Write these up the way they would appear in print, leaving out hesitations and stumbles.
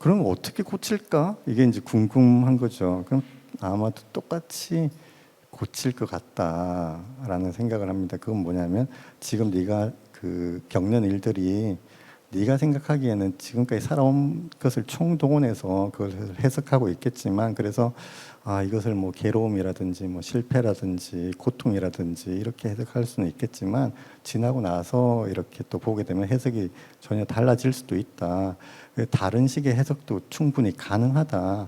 그럼 어떻게 고칠까? 이게 이제 궁금한 거죠. 그럼 아마도 똑같이 고칠 것 같다라는 생각을 합니다. 그건 뭐냐면 지금 네가 그 겪는 일들이 네가 생각하기에는 지금까지 살아온 것을 총동원해서 그걸 해석하고 있겠지만, 그래서 이것을 뭐 괴로움이라든지 뭐 실패라든지 고통이라든지 이렇게 해석할 수는 있겠지만, 지나고 나서 이렇게 또 보게 되면 해석이 전혀 달라질 수도 있다. 다른 식의 해석도 충분히 가능하다.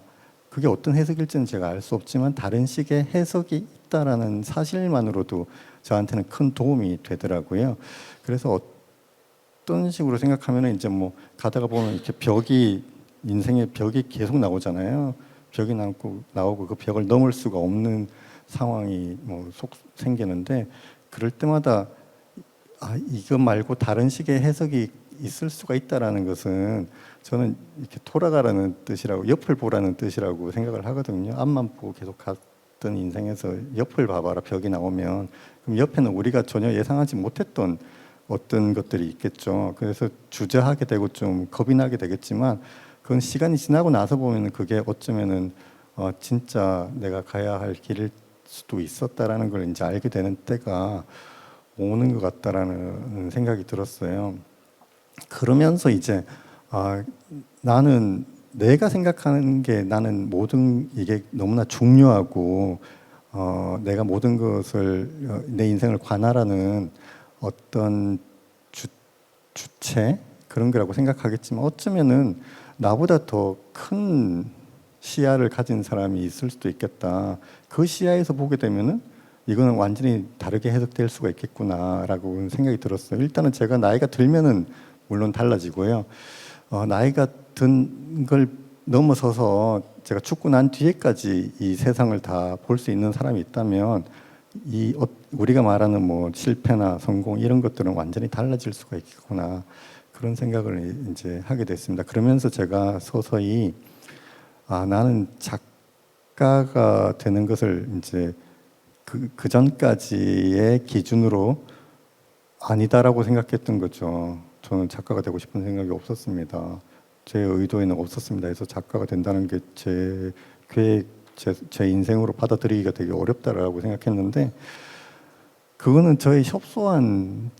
그게 어떤 해석일지는 제가 알 수 없지만 다른 식의 해석이 있다라는 사실만으로도 저한테는 큰 도움이 되더라고요. 그래서 어떤 식으로 생각하면 이제 뭐 가다가 보면 이렇게 인생의 벽이 계속 나오잖아요. 벽이 나오고 그 벽을 넘을 수가 없는 상황이 뭐 생기는데, 그럴 때마다 이거 말고 다른 식의 해석이 있을 수가 있다라는 것은 저는 이렇게 돌아가라는 뜻이라고, 옆을 보라는 뜻이라고 생각을 하거든요. 앞만 보고 계속 갔던 인생에서 옆을 봐봐라. 벽이 나오면 그럼 옆에는 우리가 전혀 예상하지 못했던 어떤 것들이 있겠죠. 그래서 주저하게 되고 좀 겁이 나게 되겠지만, 그건 시간이 지나고 나서 보면 그게 어쩌면은 진짜 내가 가야 할 길일 수도 있었다라는 걸 이제 알게 되는 때가 오는 것 같다라는 생각이 들었어요. 그러면서 이제 나는 내가 생각하는 게, 나는 모든 이게 너무나 중요하고 내가 모든 것을 내 인생을 관할하는 어떤 주체 그런 거라고 생각하겠지만, 어쩌면은 나보다 더 큰 시야를 가진 사람이 있을 수도 있겠다. 그 시야에서 보게 되면은 이거는 완전히 다르게 해석될 수가 있겠구나라고 생각이 들었어요. 일단은 제가 나이가 들면은 물론 달라지고요. 나이가 든 걸 넘어서서 제가 죽고 난 뒤에까지 이 세상을 다 볼 수 있는 사람이 있다면, 우리가 말하는 뭐 실패나 성공 이런 것들은 완전히 달라질 수가 있겠구나, 그런 생각을 이제 하게 됐습니다. 그러면서 제가 서서히 나는 작가가 되는 것을 이제 그 전까지의 기준으로 아니다라고 생각했던 거죠. 저는 작가가 되고 싶은 생각이 없었습니다. 제 의도에는 없었습니다. 그래서 작가가 된다는 게 제 계획, 제 인생으로 받아들이기가 되게 어렵다라고 생각했는데, 그거는 저의 협소한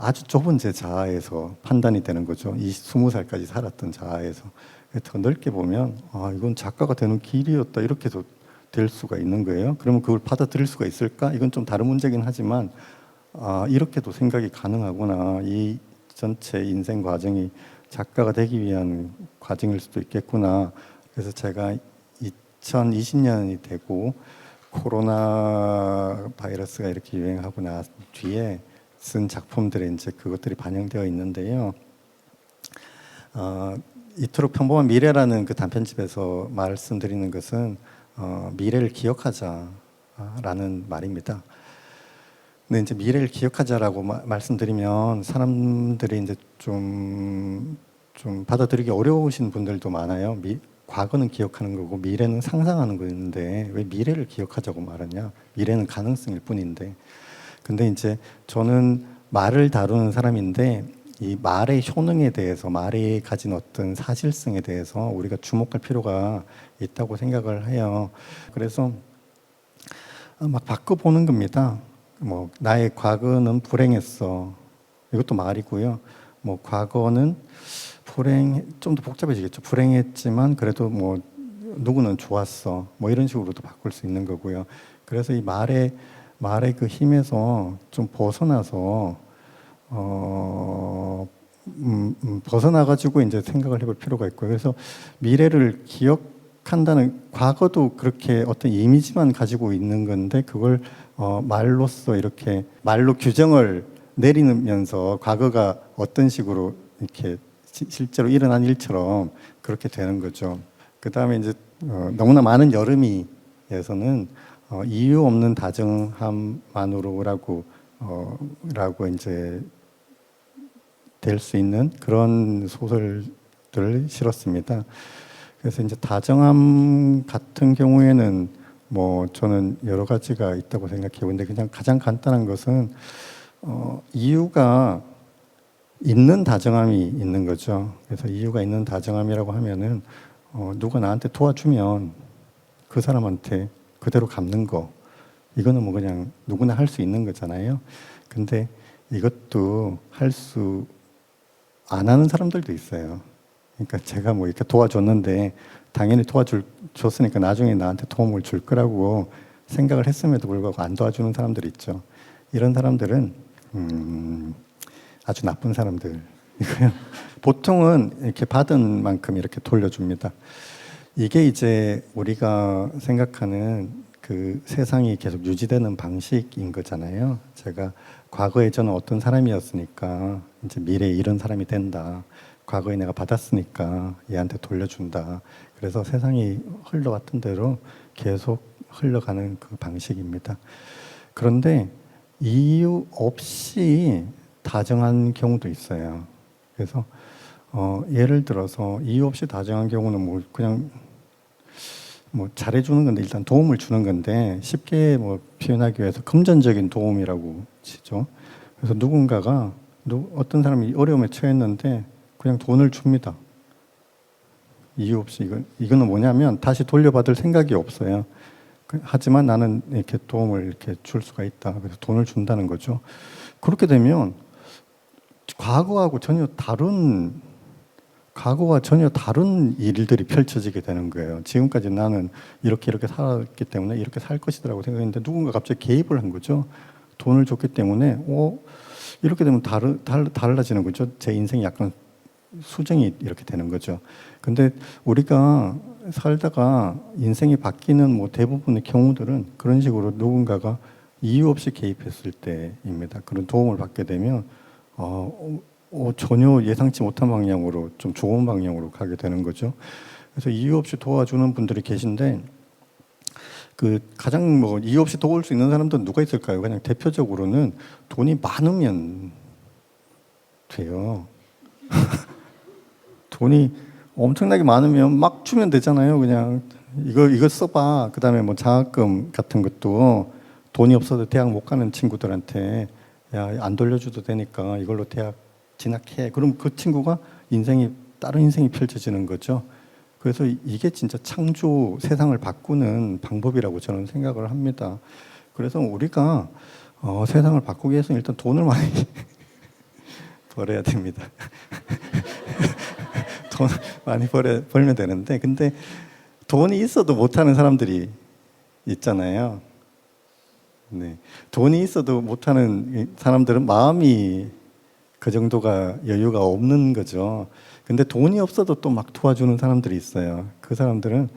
아주 좁은 제 자아에서 판단이 되는 거죠. 20살까지 살았던 자아에서. 더 넓게 보면 이건 작가가 되는 길이었다, 이렇게도 될 수가 있는 거예요. 그러면 그걸 받아들일 수가 있을까? 이건 좀 다른 문제긴 하지만 이렇게도 생각이 가능하구나. 이 전체 인생 과정이 작가가 되기 위한 과정일 수도 있겠구나. 그래서 제가 2020년이 되고 코로나 바이러스가 이렇게 유행하고 난 뒤에 쓴 작품들에 이제 그것들이 반영되어 있는데요. 이토록 평범한 미래라는 그 단편집에서 말씀드리는 것은 미래를 기억하자라는 말입니다. 근데 이제 미래를 기억하자라고 말씀드리면 사람들이 이제 좀 받아들이기 어려우신 분들도 많아요. 과거는 기억하는 거고 미래는 상상하는 거였는데 왜 미래를 기억하자고 말하냐? 미래는 가능성일 뿐인데. 근데 이제 저는 말을 다루는 사람인데, 이 말의 효능에 대해서, 말이 가진 어떤 사실성에 대해서 우리가 주목할 필요가 있다고 생각을 해요. 그래서 막 바꿔보는 겁니다. 뭐 나의 과거는 불행했어. 이것도 말이고요. 뭐 과거는 좀 더 복잡해지겠죠. 불행했지만 그래도 뭐 누구는 좋았어. 뭐 이런 식으로도 바꿀 수 있는 거고요. 그래서 이 말의 그 힘에서 좀 벗어나서 벗어나가지고 이제 생각을 해볼 필요가 있고요. 그래서 미래를 기억한다는, 과거도 그렇게 어떤 이미지만 가지고 있는 건데 그걸 말로써 이렇게 말로 규정을 내리면서 과거가 어떤 식으로 이렇게 실제로 일어난 일처럼 그렇게 되는 거죠. 그 다음에 이제 너무나 많은 여름이에서는 이유 없는 다정함만으로라고 이제 될 수 있는 그런 소설들을 실었습니다. 그래서 이제 다정함 같은 경우에는 뭐 저는 여러 가지가 있다고 생각해요. 근데 그냥 가장 간단한 것은 이유가 있는 다정함이 있는 거죠. 그래서 이유가 있는 다정함이라고 하면은 누가 나한테 도와주면 그 사람한테 그대로 갚는 거, 이거는 뭐 그냥 누구나 할 수 있는 거잖아요. 근데 이것도 할 수 안 하는 사람들도 있어요. 그러니까 제가 뭐 이렇게 도와줬는데 당연히 줬으니까 나중에 나한테 도움을 줄 거라고 생각을 했음에도 불구하고 안 도와주는 사람들이 있죠. 이런 사람들은 아주 나쁜 사람들이고요. 보통은 이렇게 받은 만큼 이렇게 돌려줍니다. 이게 이제 우리가 생각하는 그 세상이 계속 유지되는 방식인 거잖아요. 제가 과거에 저는 어떤 사람이었으니까 이제 미래에 이런 사람이 된다. 과거에 내가 받았으니까 얘한테 돌려준다. 그래서 세상이 흘러왔던 대로 계속 흘러가는 그 방식입니다. 그런데 이유 없이 다정한 경우도 있어요. 그래서 예를 들어서 이유 없이 다정한 경우는 뭐 그냥 뭐 잘해주는 건데 일단 도움을 주는 건데 쉽게 뭐 표현하기 위해서 금전적인 도움이라고 치죠. 그래서 누군가가 어떤 사람이 어려움에 처했는데 그냥 돈을 줍니다. 이유 없이 이거는 뭐냐면 다시 돌려받을 생각이 없어요. 하지만 나는 이렇게 도움을 이렇게 줄 수가 있다. 그래서 돈을 준다는 거죠. 그렇게 되면 과거와 전혀 다른 일들이 펼쳐지게 되는 거예요. 지금까지 나는 이렇게 살았기 때문에 이렇게 살 것이라고 생각했는데 누군가 갑자기 개입을 한 거죠. 돈을 줬기 때문에 이렇게 되면 달라지는 거죠. 제 인생이 약간 수정이 이렇게 되는 거죠. 근데 우리가 살다가 인생이 바뀌는 뭐 대부분의 경우들은 그런 식으로 누군가가 이유 없이 개입했을 때입니다. 그런 도움을 받게 되면 전혀 예상치 못한 방향으로 좀 좋은 방향으로 가게 되는 거죠. 그래서 이유 없이 도와주는 분들이 계신데 그 가장 뭐 이유 없이 도울 수 있는 사람들은 누가 있을까요? 그냥 대표적으로는 돈이 많으면 돼요. 돈이 엄청나게 많으면 막 주면 되잖아요. 그냥 이거 써봐. 그다음에 뭐 장학금 같은 것도 돈이 없어도 대학 못 가는 친구들한테 야, 안 돌려줘도 되니까 이걸로 대학 진학해. 그럼 그 친구가 다른 인생이 펼쳐지는 거죠. 그래서 이게 진짜 세상을 바꾸는 방법이라고 저는 생각을 합니다. 그래서 우리가 세상을 바꾸기 위해서는 일단 돈을 많이 벌어야 됩니다. 돈 많이 벌면 되는데, 근데 돈이 있어도 못하는 사람들이 있잖아요. 네. 돈이 있어도 못하는 사람들은 마음이 그 정도가 여유가 없는 거죠. 근데 돈이 없어도 또 막 도와주는 사람들이 있어요. 그 사람들은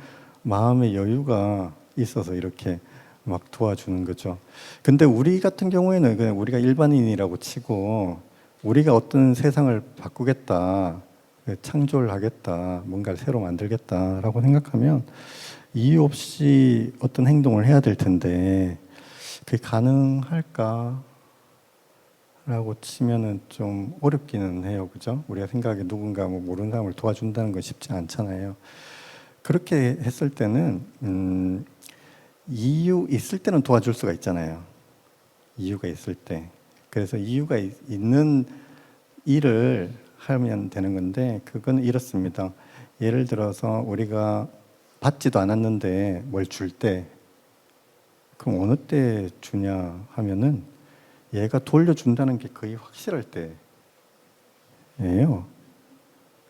마음의 여유가 있어서 이렇게 막 도와주는 거죠. 근데 우리 같은 경우에는 그냥 우리가 일반인이라고 치고 우리가 어떤 세상을 바꾸겠다, 창조를 하겠다, 뭔가를 새로 만들겠다라고 생각하면 이유 없이 어떤 행동을 해야 될 텐데 그게 가능할까? 라고 치면은 좀 어렵기는 해요. 그죠? 우리가 생각에 누군가 뭐 모르는 사람을 도와준다는 건 쉽지 않잖아요. 그렇게 했을 때는 이유 있을 때는 도와줄 수가 있잖아요. 이유가 있을 때. 그래서 이유가 있는 일을 하면 되는 건데 그건 이렇습니다. 예를 들어서 우리가 받지도 않았는데 뭘 줄 때 그럼 어느 때 주냐 하면은 얘가 돌려준다는 게 거의 확실할 때예요.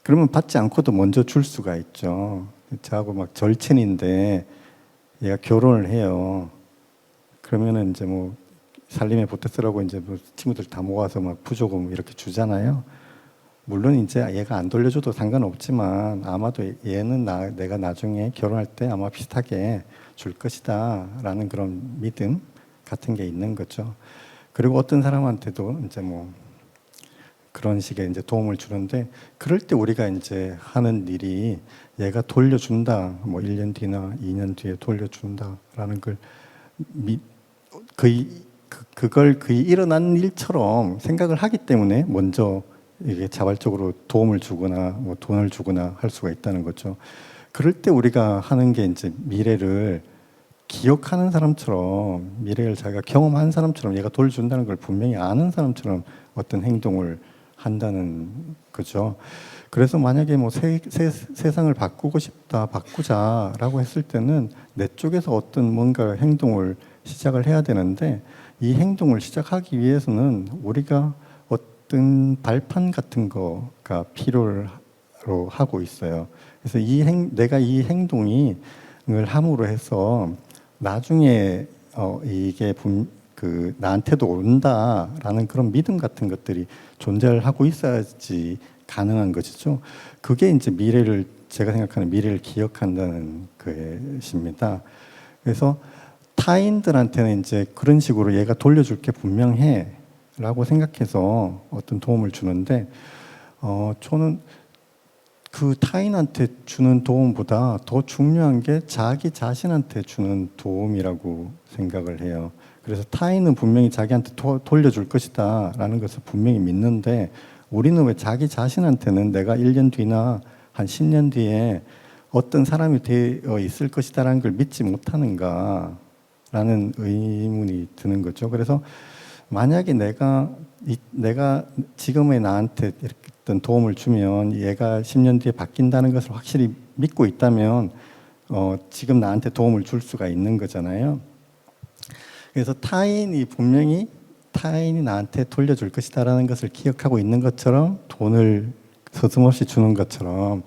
그러면 받지 않고도 먼저 줄 수가 있죠. 저하고 막 절친인데 얘가 결혼을 해요. 그러면은 이제 뭐 살림에 보태 쓰라고 이제 뭐 친구들 다 모아서 막 부조금 이렇게 주잖아요. 물론 이제 얘가 안 돌려줘도 상관없지만 아마도 얘는 내가 나중에 결혼할 때 아마 비슷하게 줄 것이다라는 그런 믿음 같은 게 있는 거죠. 그리고 어떤 사람한테도 이제 뭐 그런 식의 이제 도움을 주는데 그럴 때 우리가 이제 하는 일이 얘가 돌려준다, 뭐 1년 뒤나 2년 뒤에 돌려준다라는 걸 그걸 거의 일어난 일처럼 생각을 하기 때문에 먼저 이게 자발적으로 도움을 주거나 뭐 돈을 주거나 할 수가 있다는 거죠. 그럴 때 우리가 하는 게 이제 미래를 기억하는 사람처럼 미래를 자기가 경험한 사람처럼 얘가 돌려준다는 걸 분명히 아는 사람처럼 어떤 행동을 한다는 거죠. 그래서 만약에 뭐 세상을 바꾸고 싶다, 바꾸자라고 했을 때는 내 쪽에서 어떤 뭔가 행동을 시작을 해야 되는데 이 행동을 시작하기 위해서는 우리가 어떤 발판 같은 거가 필요로 하고 있어요. 그래서 내가 이 행동을 함으로 해서 나중에 이게 나한테도 온다라는 그런 믿음 같은 것들이 존재를 하고 있어야지 가능한 것이죠. 그게 이제 제가 생각하는 미래를 기억한다는 것입니다. 그래서 타인들한테는 이제 그런 식으로 얘가 돌려줄 게 분명해 라고 생각해서 어떤 도움을 주는데, 저는 그 타인한테 주는 도움보다 더 중요한 게 자기 자신한테 주는 도움이라고 생각을 해요. 그래서 타인은 분명히 자기한테 돌려줄 것이다 라는 것을 분명히 믿는데, 우리는 왜 자기 자신한테는 내가 1년 뒤나 한 10년 뒤에 어떤 사람이 되어 있을 것이다 라는 걸 믿지 못하는가 라는 의문이 드는 거죠. 그래서 만약에 내가 지금의 나한테 이렇게 어떤 도움을 주면 얘가 10년 뒤에 바뀐다는 것을 확실히 믿고 있다면 지금 나한테 도움을 줄 수가 있는 거잖아요. 그래서 분명히 타인이 나한테 돌려줄 것이다라는 것을 기억하고 있는 것처럼, 돈을 서슴없이 주는 것처럼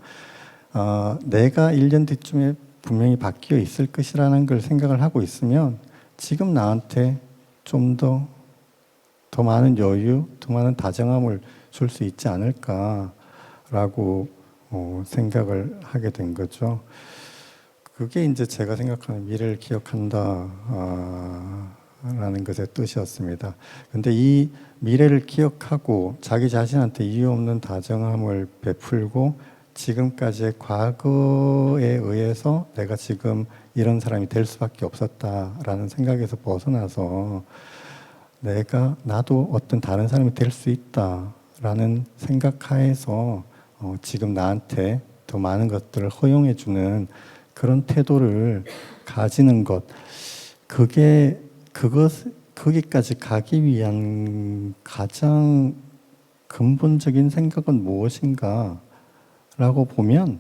내가 1년 뒤쯤에 분명히 바뀌어 있을 것이라는 걸 생각을 하고 있으면 지금 나한테 좀 더 많은 여유, 더 많은 다정함을 줄 수 있지 않을까라고 생각을 하게 된 거죠. 그게 이제 제가 생각하는 미래를 기억한다 라는 것의 뜻이었습니다. 근데 이 미래를 기억하고 자기 자신한테 이유 없는 다정함을 베풀고 지금까지의 과거에 의해서 내가 지금 이런 사람이 될 수밖에 없었다라는 생각에서 벗어나서 나도 어떤 다른 사람이 될 수 있다라는 생각하에서 지금 나한테 더 많은 것들을 허용해주는 그런 태도를 가지는 것, 거기까지 가기 위한 가장 근본적인 생각은 무엇인가 라고 보면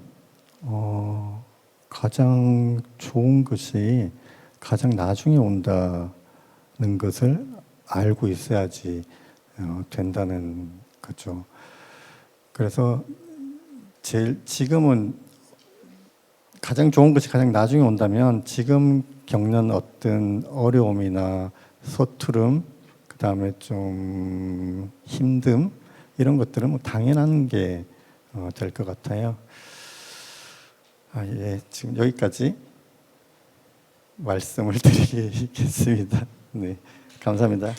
가장 좋은 것이 가장 나중에 온다는 것을 알고 있어야지 된다는 거죠. 그래서 지금은 가장 좋은 것이 가장 나중에 온다면 지금 겪는 어떤 어려움이나 서투름, 그 다음에 좀 힘듦, 이런 것들은 뭐 당연한 게 될 것 같아요. 예, 지금 여기까지 말씀을 드리겠습니다. 네, 감사합니다.